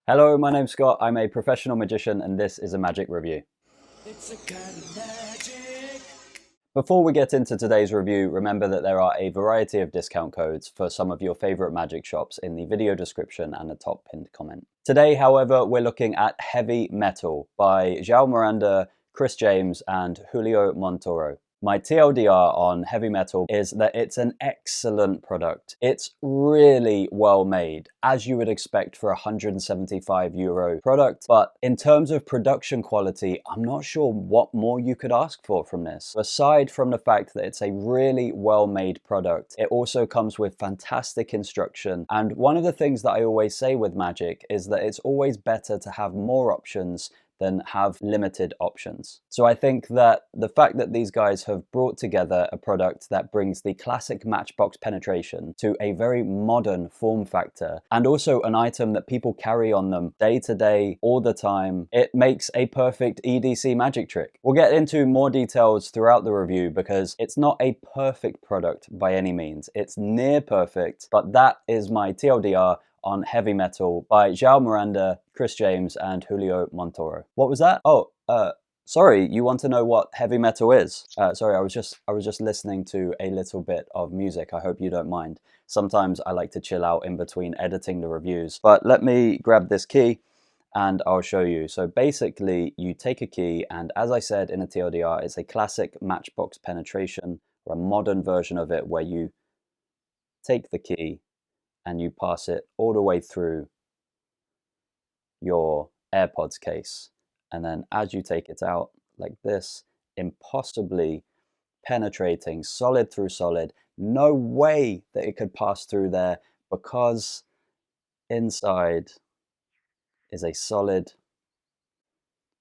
Hello, my name's Scott. I'm a professional magician and this is a magic review. It's a kind of magic. Before we get into today's review, remember that there are a variety of discount codes for some of your favorite magic shops in the video description and the top pinned comment. Today, however, we're looking at Heavy Metal by João Miranda, Chris James, and Julio Montoro. My TLDR on Heavy Metal is that it's an excellent product. It's really well made, as you would expect for a €175 product, but in terms of production quality, I'm not sure what more you could ask for from this. Aside from the fact that it's a really well made product, it also comes with fantastic instruction, and one of the things that I always say with magic is that it's always better to have more options than have limited options. So I think that the fact that these guys have brought together a product that brings the classic matchbox penetration to a very modern form factor, and also an item that people carry on them day to day, all the time, it makes a perfect EDC magic trick. We'll get into more details throughout the review because it's not a perfect product by any means. It's near perfect, but that is my TLDR on Heavy Metal by João Miranda, Chris James, and Julio Montoro. What was that? Oh, sorry, you want to know what Heavy Metal is? Sorry, I was just listening to a little bit of music. I hope you don't mind. Sometimes I like to chill out in between editing the reviews. But let me grab this key and I'll show you. So basically, you take a key, and as I said in a TLDR, it's a classic matchbox penetration, or a modern version of it where you take the key and you pass it all the way through your AirPods case. And then as you take it out like this, impossibly penetrating solid through solid, no way that it could pass through there because inside is a solid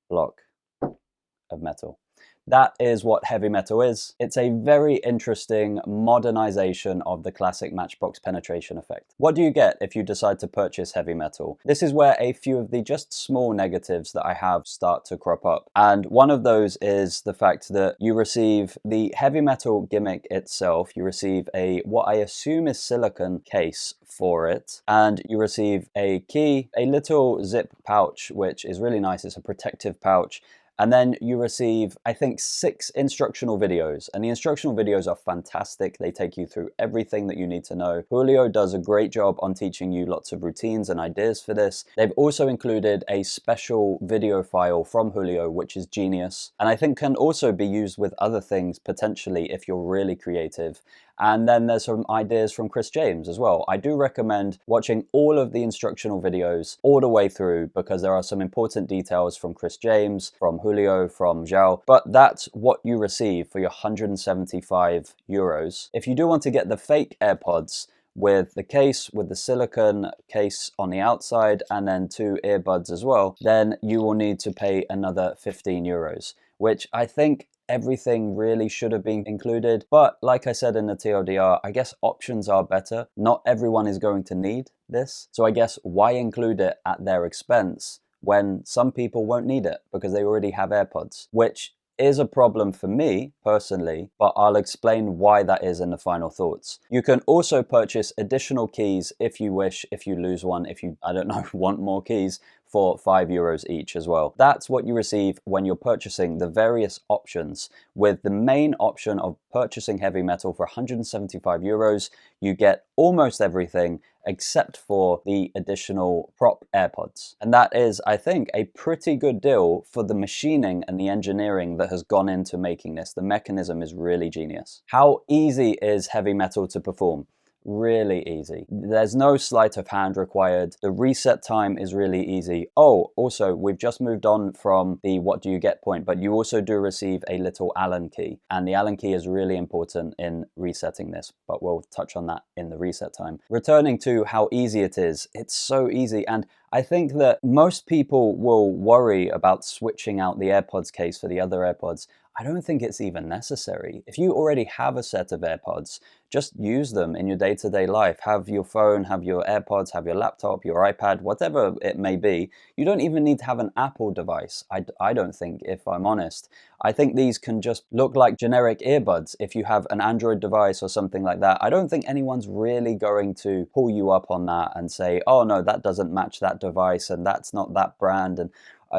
block of metal. That is what Heavy Metal is. It's a very interesting modernization of the classic matchbox penetration effect. What do you get if you decide to purchase Heavy Metal? This is where a few of the just small negatives that I have start to crop up. And one of those is the fact that you receive the Heavy Metal gimmick itself. You receive a, what I assume is silicone case for it. And you receive a key, a little zip pouch, which is really nice. It's a protective pouch. And then you receive, I think, 6 instructional videos. And the instructional videos are fantastic. They take you through everything that you need to know. Julio does a great job on teaching you lots of routines and ideas for this. They've also included a special video file from Julio, which is genius. And I think can also be used with other things, potentially, if you're really creative. And then there's some ideas from Chris James as well. I do recommend watching all of the instructional videos all the way through because there are some important details from Chris James, from Julio, from João, but that's what you receive for your €175. If you do want to get the fake AirPods with the case, with the silicone case on the outside, and then 2 earbuds as well, then you will need to pay another €15, which I think everything really should have been included. But like I said in the TLDR, I guess options are better. Not everyone is going to need this. So I guess why include it at their expense when some people won't need it because they already have AirPods, which is a problem for me personally, but I'll explain why that is in the final thoughts. You can also purchase additional keys if you wish, if you lose one, if you, I don't know, want more keys, for €5 each as well. That's what you receive when you're purchasing the various options. With the main option of purchasing Heavy Metal for €175, you get almost everything except for the additional prop AirPods. And that is, I think, a pretty good deal for the machining and the engineering that has gone into making this. The mechanism is really genius. How easy is Heavy Metal to perform? Really easy. There's no sleight of hand required. The reset time is really easy. Oh, also, we've just moved on from the what do you get point, but you also do receive a little Allen key. And the Allen key is really important in resetting this, but we'll touch on that in the reset time. Returning to how easy it is, it's so easy. And I think that most people will worry about switching out the AirPods case for the other AirPods. I don't think it's even necessary. If you already have a set of AirPods, just use them in your day-to-day life. Have your phone, have your AirPods, have your laptop, your iPad, whatever it may be. You don't even need to have an Apple device, I don't think, if I'm honest. I think these can just look like generic earbuds if you have an Android device or something like that. I don't think anyone's really going to pull you up on that and say, oh no, that doesn't match that device and that's not that brand. And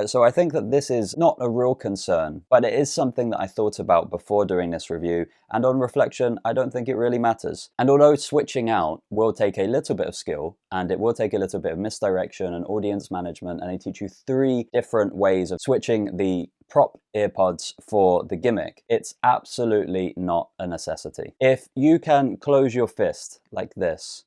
so I think that this is not a real concern, but it is something that I thought about before doing this review, and on reflection, I don't think it really matters. And although switching out will take a little bit of skill, and it will take a little bit of misdirection and audience management, and they teach you 3 different ways of switching the prop earpods for the gimmick, it's absolutely not a necessity. If you can close your fist like this,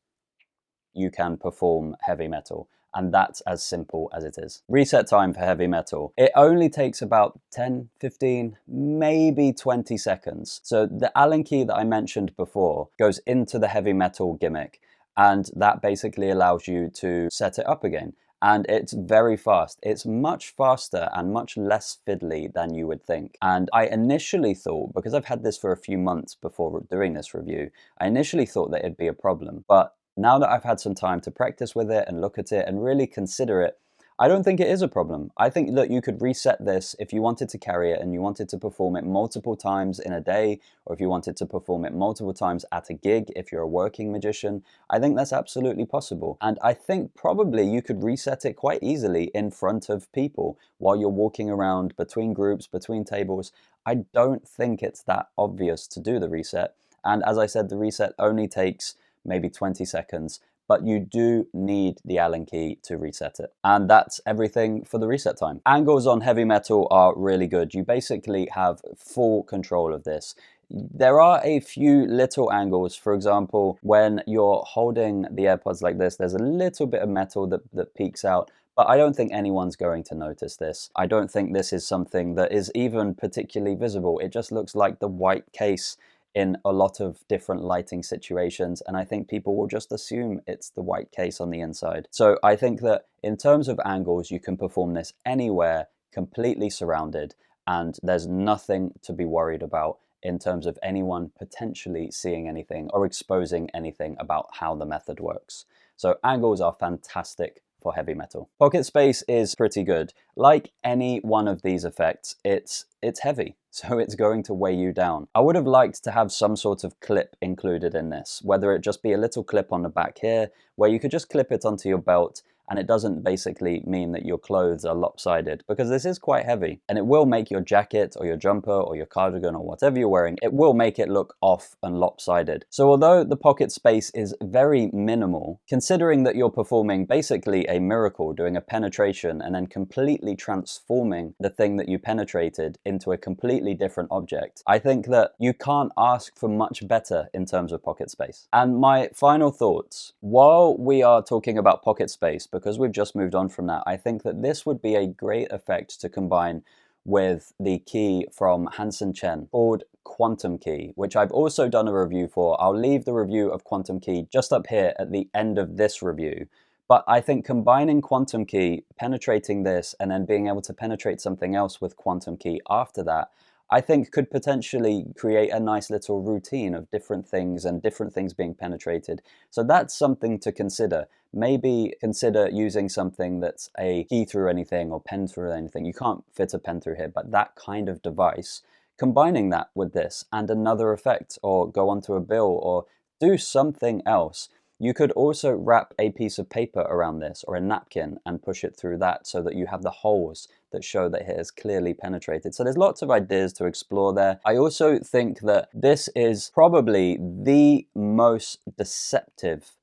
you can perform heavy metal. And that's as simple as it is. Reset time for heavy metal. It only takes about 10, 15, maybe 20 seconds. So the Allen key that I mentioned before goes into the heavy metal gimmick, and that basically allows you to set it up again. And it's very fast. It's much faster and much less fiddly than you would think. And I initially thought, because I've had this for a few months before doing this review, I initially thought that it'd be a problem. But now that I've had some time to practice with it and look at it and really consider it, I don't think it is a problem. I think that you could reset this if you wanted to carry it and you wanted to perform it multiple times in a day, or if you wanted to perform it multiple times at a gig, if you're a working magician. I think that's absolutely possible. And I think probably you could reset it quite easily in front of people while you're walking around between groups, between tables. I don't think it's that obvious to do the reset. And as I said, the reset only takes maybe 20 seconds, but you do need the Allen key to reset it. And that's everything for the reset time. Angles on heavy metal are really good. You basically have full control of this. There are a few little angles. For example, when you're holding the AirPods like this, there's a little bit of metal that peeks out, but I don't think anyone's going to notice this. I don't think this is something that is even particularly visible. It just looks like the white case in a lot of different lighting situations, and I think people will just assume it's the white case on the inside. So I think that in terms of angles, you can perform this anywhere, completely surrounded, and there's nothing to be worried about in terms of anyone potentially seeing anything or exposing anything about how the method works. So angles are fantastic for heavy metal. Pocket space is pretty good. Like any one of these effects, it's heavy, so it's going to weigh you down. I would have liked to have some sort of clip included in this, whether it just be a little clip on the back here, where you could just clip it onto your belt, and it doesn't basically mean that your clothes are lopsided, because this is quite heavy, and it will make your jacket or your jumper or your cardigan or whatever you're wearing, it will make it look off and lopsided. So although the pocket space is very minimal, considering that you're performing basically a miracle, doing a penetration and then completely transforming the thing that you penetrated into a completely different object, I think that you can't ask for much better in terms of pocket space. And my final thoughts, while we are talking about pocket space, because we've just moved on from that, I think that this would be a great effect to combine with the key from Hansen Chen called Quantum Key, which I've also done a review for. I'll leave the review of Quantum Key just up here at the end of this review. But I think combining Quantum Key, penetrating this, and then being able to penetrate something else with Quantum Key after that, I think could potentially create a nice little routine of different things and different things being penetrated. So that's something to consider. Maybe consider using something that's a key through anything or pen through anything. You can't fit a pen through here, but that kind of device, combining that with this and another effect, or go onto a bill or do something else. You could also wrap a piece of paper around this or a napkin and push it through that so that you have the holes that show that it has clearly penetrated. So there's lots of ideas to explore there. I also think that this is probably the most deceptive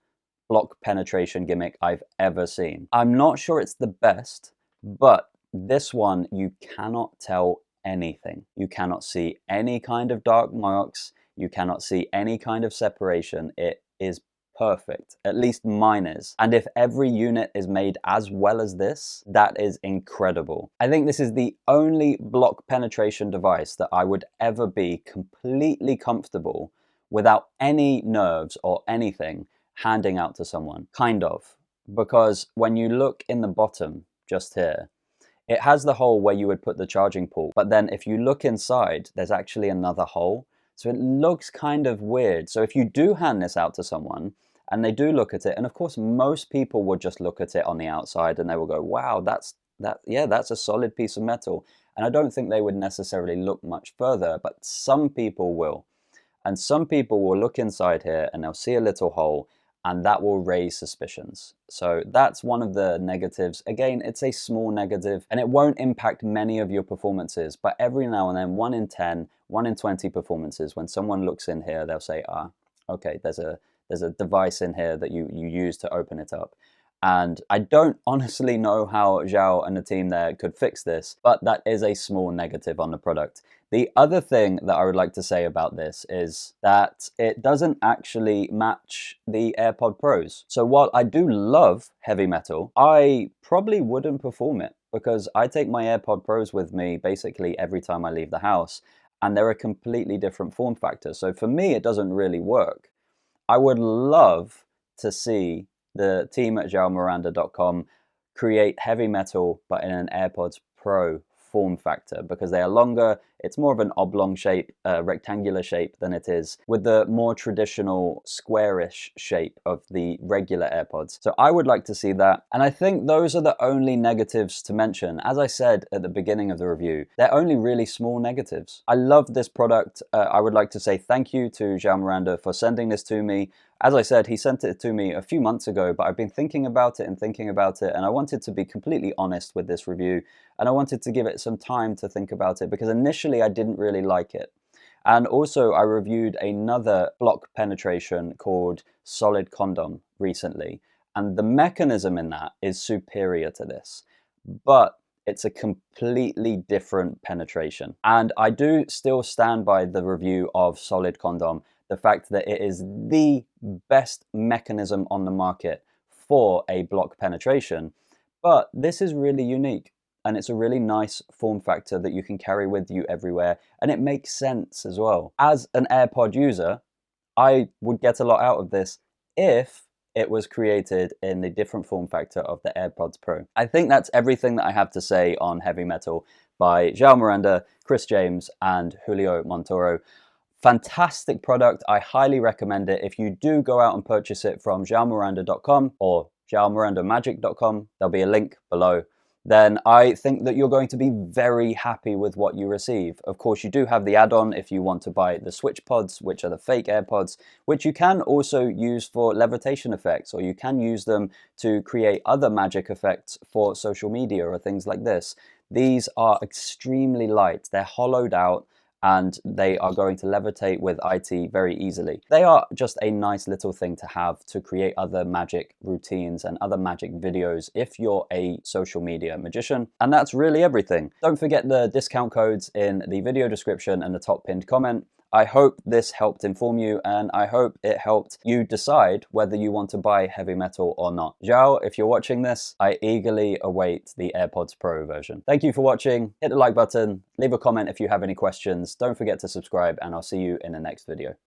block penetration gimmick I've ever seen. I'm not sure it's the best, but this one, you cannot tell anything. You cannot see any kind of dark marks. You cannot see any kind of separation. It is perfect, at least mine is. And if every unit is made as well as this, that is incredible. I think this is the only block penetration device that I would ever be completely comfortable without any nerves or anything handing out to someone, kind of. Because when you look in the bottom, just here, It has the hole where you would put the charging port, but then if you look inside, there's actually another hole. So it looks kind of weird. So if you do hand this out to someone and they do look at it, and of course most people would just look at it on the outside and they will go, wow, that's a solid piece of metal. And I don't think they would necessarily look much further, but some people will. And some people will look inside here and they'll see a little hole, and that will raise suspicions. So that's one of the negatives. Again, it's a small negative and it won't impact many of your performances, but every now and then, 1 in 10, 1 in 20 performances, when someone looks in here, they'll say, okay, there's a device in here that you use to open it up. And I don't honestly know how João and the team there could fix this, but that is a small negative on the product. The other thing that I would like to say about this is that it doesn't actually match the AirPod Pros. So while I do love heavy metal, I probably wouldn't perform it because I take my AirPod Pros with me basically every time I leave the house, and they're a completely different form factor. So for me, it doesn't really work. I would love to see the team at joaomiranda.com create heavy metal but in an AirPods Pro form factor, because they are longer. It's more of an oblong shape, rectangular shape than it is with the more traditional squarish shape of the regular AirPods. So I would like to see that. And I think those are the only negatives to mention. As I said at the beginning of the review, they're only really small negatives. I love this product. I would like to say thank you to João Miranda for sending this to me. As I said, he sent it to me a few months ago, but I've been thinking about it, and I wanted to be completely honest with this review, and I wanted to give it some time to think about it, because initially I didn't really like it. And also I reviewed another block penetration called Solid Condom recently, and the mechanism in that is superior to this, but it's a completely different penetration. And I do still stand by the review of Solid Condom, the fact that it is the best mechanism on the market for a block penetration. But this is really unique, and it's a really nice form factor that you can carry with you everywhere, and it makes sense as well. As an AirPod user, I would get a lot out of this if it was created in the different form factor of the AirPods Pro. I think that's everything that I have to say on heavy metal by João Miranda, Chris James, and Julio Montoro. Fantastic product. I highly recommend it. If you do go out and purchase it from joaomiranda.com or joaomirandamagic.com, there'll be a link below, then I think that you're going to be very happy with what you receive. Of course, you do have the add-on if you want to buy the Switch Pods, which are the fake AirPods, which you can also use for levitation effects, or you can use them to create other magic effects for social media or things like this. These are extremely light. They're hollowed out, and they are going to levitate with IT very easily. They are just a nice little thing to have to create other magic routines and other magic videos if you're a social media magician. And that's really everything. Don't forget the discount codes in the video description and the top pinned comment. I hope this helped inform you, and I hope it helped you decide whether you want to buy heavy metal or not. João, if you're watching this, I eagerly await the AirPods Pro version. Thank you for watching. Hit the like button, leave a comment if you have any questions. Don't forget to subscribe, and I'll see you in the next video.